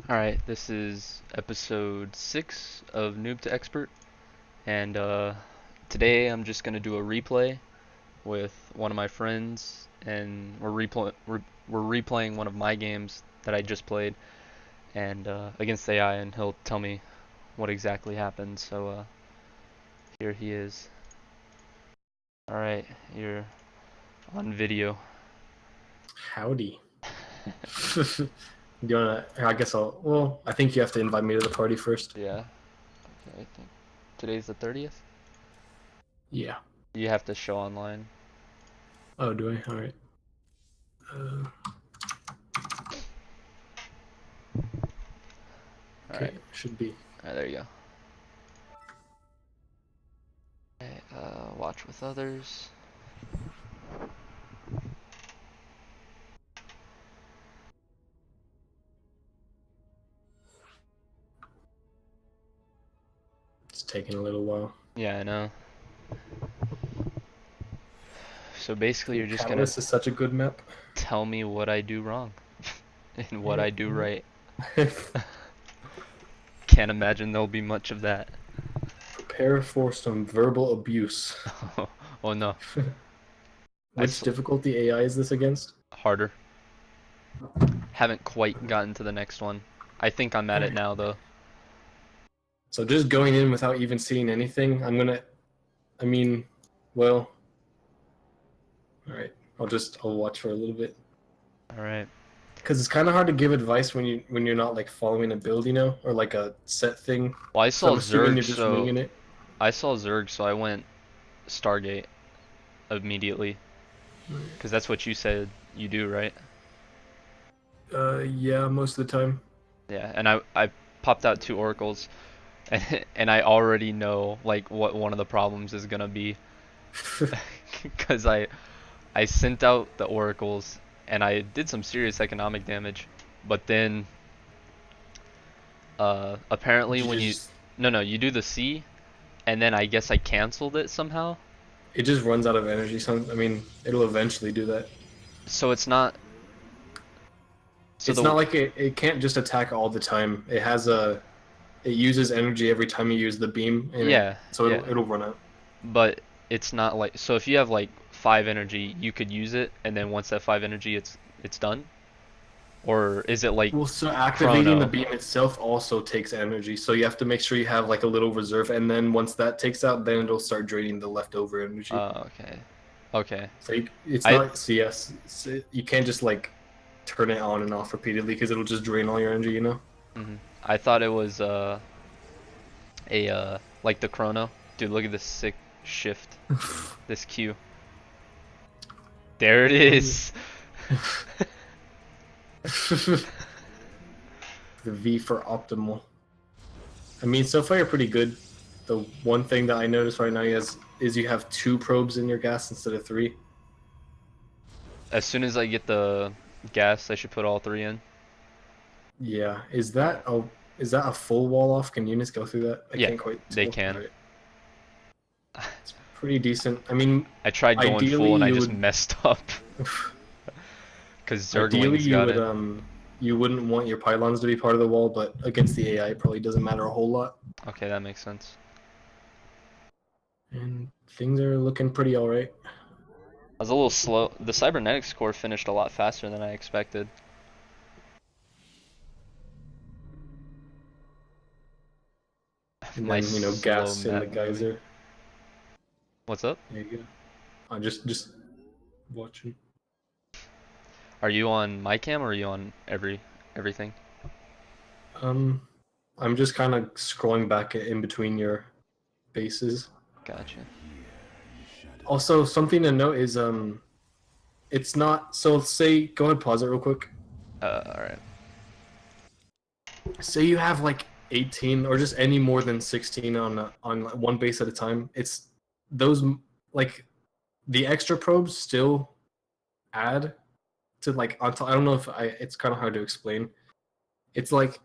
Alright, this is episode 6 of Noob to Expert, and today I'm just gonna do a replay with one of my friends, and we're replaying one of my games that I just played, and against AI, and he'll tell me what exactly happened. So here he is. Alright, you're on video. Howdy. Do you wanna? I guess I'll. Well, I think you have to invite me to the party first. Yeah. Okay, I think today's the 30th. Yeah. You have to show online. Oh, do I? All right. Alright, Okay, should be. there you go. Watch with others. It's taking a little while. Yeah, I know. So basically, you're just gonna Catalyst is such a good map. tell me what I do wrong and what I do right. Can't imagine there'll be much of that. Prepare for some verbal abuse. Oh no, Which difficulty AI is this against? harder. Haven't quite gotten to the next one. I think I'm at it now though. So just going in without even seeing anything, I mean, well, all right. I'll watch for a little bit. All right. Because it's kind of hard to give advice when you're not like following a build, or like a set thing. Well, I So saw I'm assuming Zerg, you're just winging it. so I went Stargate immediately. Because that's what you said you do, right? Yeah, most of the time. Yeah, and I popped out 2 oracles, and I already know like what one of the problems is gonna be, because I sent out the oracles and I did some serious economic damage, but then apparently when you you do the C, and then I guess I canceled it somehow. It just runs out of energy. I mean, it'll eventually do that. So it's not. So It's not like it can't just attack all the time. It uses energy every time you use the beam. Yeah, So yeah. it'll run out. But it's not like, so if you have like 5 energy, you could use it, and then once that 5 energy, it's done. Or is it like Well, so activating the chrono? beam itself also takes energy. So you have to make sure you have like a little reserve, and then once that takes out, then it'll start draining the leftover energy. Okay. Okay. So it's I not CS. You can't just like turn it on and off repeatedly because it'll just drain all your energy. I thought it was like the chrono. Dude, look at this sick shift. This Q. There it is. The V for optimal. I mean, so far you're pretty good. The one thing that I noticed right now is you have 2 probes in your gas instead of 3. As soon as I get the gas, I should put all 3 in. Yeah, is that a full wall off? Can units go through that? I Yeah, can't quite tell. they can. Right. It's pretty decent. I mean, I tried going full and I just messed up. Because Zerglings got it. You wouldn't want your pylons to be part of the wall, but against the AI, it probably doesn't matter a whole lot. Okay, that makes sense. And things are looking pretty alright. I was a little slow. The cybernetics core finished a lot faster than I expected. And My then, gas in the map geyser. moving. What's up? There you go. I'm just watching. Are you on my cam or are you on everything? I'm just kind of scrolling back in between your bases. Gotcha. Also, something to note is it's not. So say, go ahead, pause it real quick. Alright. Say you have like 18 or just any more than 16 on one base at a time. It's those like the extra probes still add to like on top. I don't know if it's kind of hard to explain. It's like,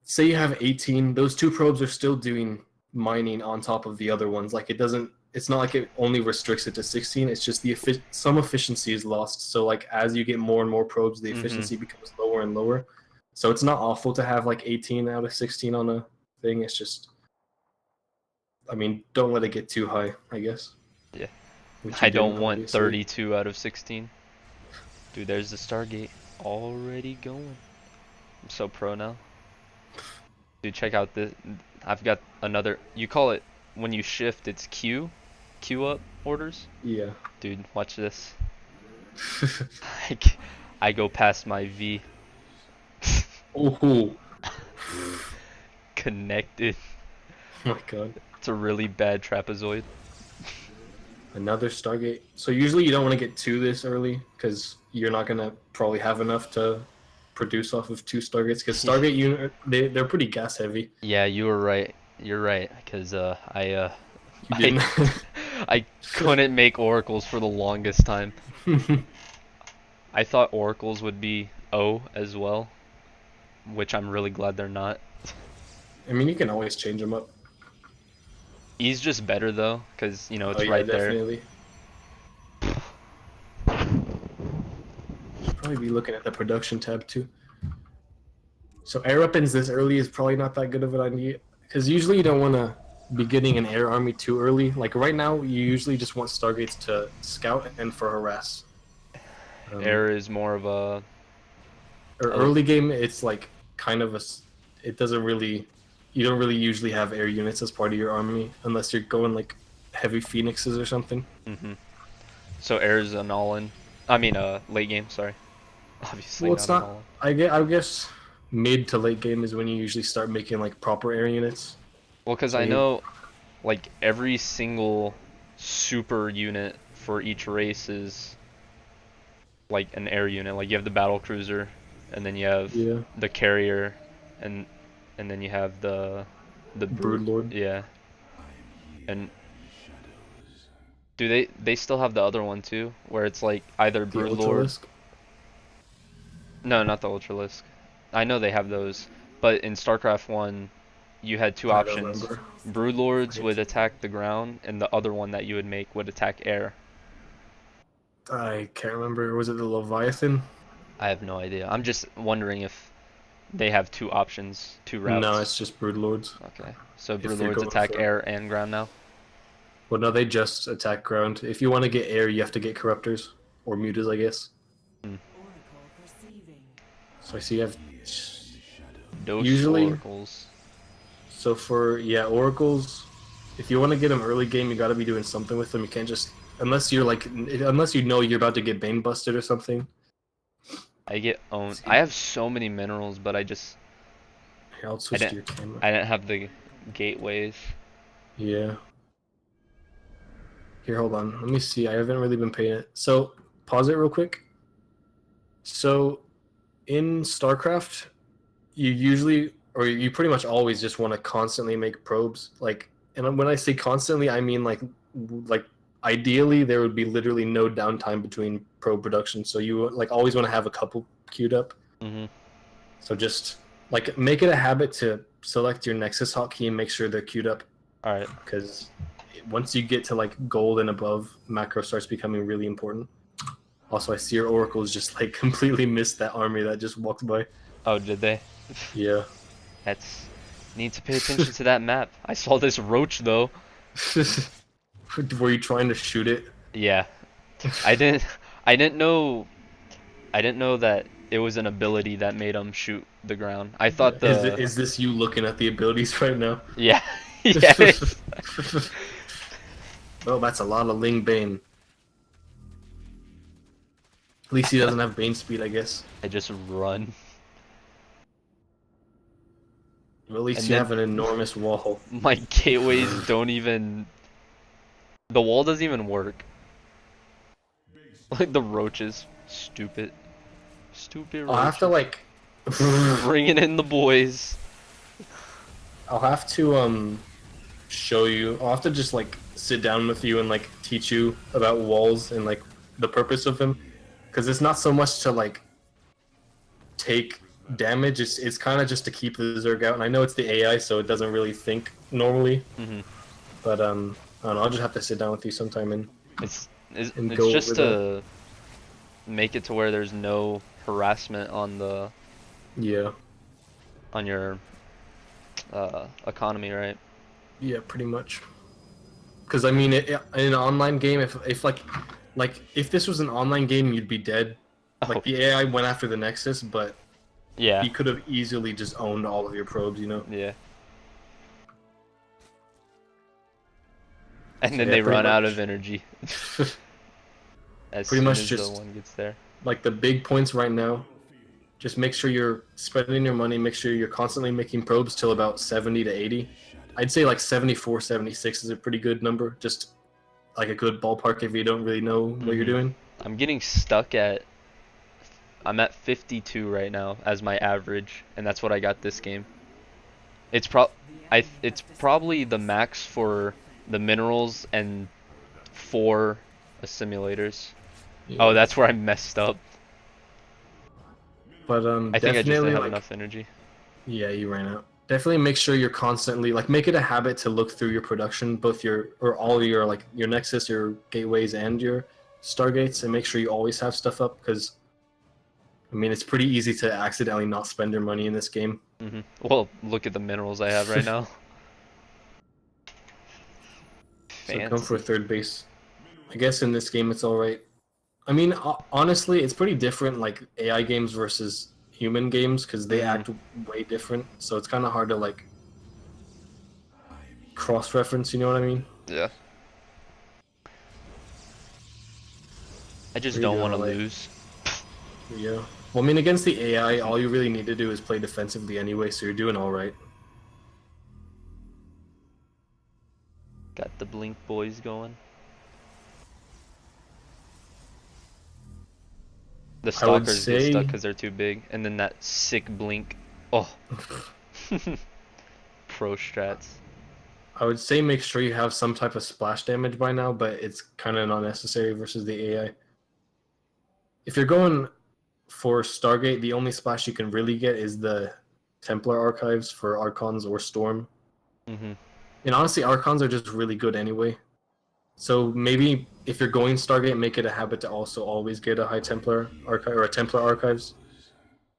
say you have 18, those 2 probes are still doing mining on top of the other ones. Like it's not like it only restricts it to 16. It's just some efficiency is lost. So like as you get more and more probes, the efficiency becomes lower and lower. So it's not awful to have like 18 out of 16 on a thing. It's just, I mean, don't let it get too high, I guess. Yeah. Which I you didn't, don't want obviously. 32 out of 16. Dude, there's the Stargate already going. I'm so pro now. Dude, check out this. I've got another. You call it when you shift, it's Q up orders. Yeah. Dude, watch this. Like, I go past my V. Oh Connected. my god. It's a really bad trapezoid. Another Stargate. So usually you don't want to get two this early because you're not gonna probably have enough to produce off of two Stargates. Because Stargate unit they're pretty gas heavy. Yeah, you were right. You're right, because You I didn't. I couldn't make oracles for the longest time. I thought oracles would be O as well, which I'm really glad they're not. I mean, you can always change them up. E's just better though, because you know it's Oh yeah, right definitely. Probably be looking at the production tab too. So air weapons this early is probably not that good of an idea because usually you don't want to be getting an air army too early. Like right now, you usually just want Stargates to scout and for harass. Air is more of a. Or early game, it's like kind of a. It doesn't really. You don't really usually have air units as part of your army unless you're going like heavy phoenixes or something. So air is an all-in. I mean, late game. Sorry. Obviously Well, it's not. not. An all-in. I guess mid to late game is when you usually start making like proper air units. Well, because So I know, like every single super unit for each race is like an air unit. Like you have the battle cruiser, and then you have Yeah. the carrier, and then you have the Broodlord. Yeah. And do they still have the other one too, where it's like either The Broodlord? Ultralisk. No, not the Ultralisk. I know they have those, but in StarCraft 1, you had two I don't options. remember. Broodlords would attack the ground, and the other one that you would make would attack air. I can't remember. Was it the Leviathan? I have no idea. I'm just wondering if they have two options, two routes. No, it's just Broodlords. Okay. So If you're Broodlords going attack for- air and ground now? Well, no, they just attack ground. If you want to get air, you have to get Corruptors or Mutas, I guess. So I see you have. Dose Usually- oracles. So for oracles, if you want to get them early game, you got to be doing something with them. You can't just unless you know you're about to get Bane busted or something. I get owned. I have so many minerals, but I just Here, I'll switch to your camera. I didn't have the gateways. Yeah. Here, hold on. Let me see. I haven't really been paying it. So pause it real quick. So in StarCraft, you usually or you pretty much always just want to constantly make probes. Like, and when I say constantly, I mean like ideally there would be literally no downtime between probe production. So you like always want to have a couple queued up. So just like make it a habit to select your Nexus hotkey and make sure they're queued up. All right. Because once you get to like gold and above, macro starts becoming really important. Also, I see your oracles just like completely missed that army that just walked by. Oh, did they? Yeah. That's need to pay attention to that map. I saw this roach though. Were you trying to shoot it? Yeah. I didn't know that it was an ability that made him shoot the ground. I thought Is this you looking at the abilities right now? Yeah. Yeah. Well, that's a lot of Ling Bane. At least he doesn't have Bane speed, I guess. I just run. Well, at least And you then- have an enormous wall. My gateways don't even. The wall doesn't even work. Like the roaches. Stupid. Stupid roaches. I'll have to like. Bringing in the boys. I'll have to show you. I'll have to just like sit down with you and like teach you about walls and like the purpose of them, because it's not so much to like take damage. It's kind of just to keep the Zerg out. And I know it's the AI, so it doesn't really think normally. But I don't know, I'll just have to sit down with you sometime and It's go just over to make it to where there's no harassment on the yeah. on your economy, right? Yeah, pretty much. Because I mean, in an online game, if like if this was an online game, you'd be dead. Oh, Like the AI went after the Nexus, but yeah, he could have easily just owned all of your probes, you know. yeah. And So then yeah, they pretty run out of much. energy as Pretty soon much as the just one gets there. like the big points right now. Just make sure you're spending your money. Make sure you're constantly making probes till about 70 to 80. I'd say like 74, 76 is a pretty good number. Just like a good ballpark if you don't really know what you're Hmm. doing. I'm getting stuck at. I'm at 52 right now as my average, and that's what I got this game. It's it's probably the max for the minerals and 4 simulators. Oh, Yeah. that's where I messed up. But I think I just didn't definitely have like enough energy. yeah, you ran out. Definitely make sure you're constantly like make it a habit to look through your production, both your or all your like your Nexus, your gateways, and your Stargates, and make sure you always have stuff up because I mean it's pretty easy to accidentally not spend your money in this game. Well, look at the minerals I have right now. So come for Fancy. third base. I guess in this game it's all right. I mean, honestly, it's pretty different like AI games versus human games because they Hmm. act way different. So it's kind of hard to like cross-reference. You know what I mean? Yeah. I just Or you're don't doing want to all right. lose. Yeah. Well, I mean, against the AI, all you really need to do is play defensively anyway, so you're doing all right. Got the blink boys going. The I would stalkers get stuck say, because they're too big, and then that sick blink. Oh, pro strats. I would say make sure you have some type of splash damage by now, but it's kind of not necessary versus the AI. If you're going for Stargate, the only splash you can really get is the Templar archives for Archons or Storm. Hmm. And honestly, Archons are just really good anyway. So maybe if you're going Stargate, make it a habit to also always get a High Templar archive or a Templar archives.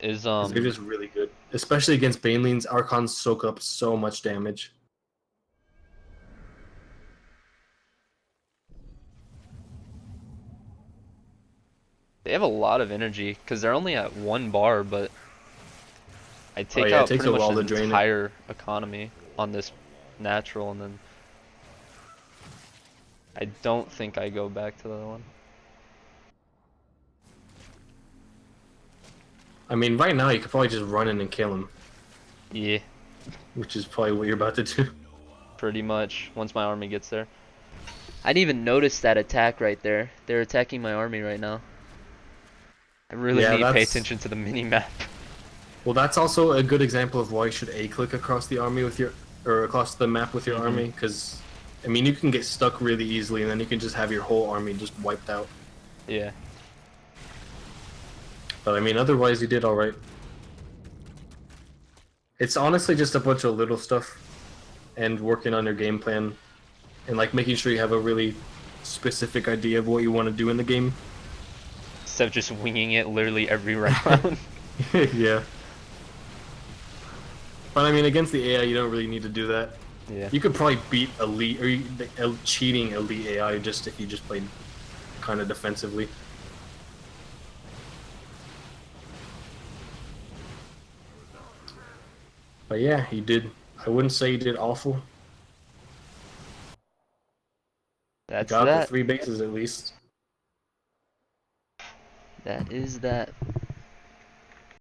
Is Because they're just really good, especially against Banelings. Archons soak up so much damage. they have a lot of energy because they're only at 1 bar, but I Oh take yeah, it out takes pretty a much while the to drain it. entire economy on this natural, and then I don't think I go back to the other one. I mean, right now you could probably just run in and kill him, Yeah, which is probably what you're about to do. pretty much. Once my army gets there. I didn't even notice that attack right there. They're attacking my army right now. I really Yeah, need to pay that's attention to the mini map. well. That's also a good example of why you should a click across the army with your or across the map with your Hmm. army, because I mean you can get stuck really easily, and then you can just have your whole army just wiped out. Yeah. But I mean, otherwise you did all right. It's honestly just a bunch of little stuff, and working on your game plan, and like making sure you have a really specific idea of what you want to do in the game. Instead of just winging it literally every round. Yeah. But I mean, against the AI, you don't really need to do that. Yeah. You could probably beat elite or cheating elite AI just if you just played kind of defensively. But yeah, he did. I wouldn't say he did awful. He That's got the that. 3 bases at least. That is that.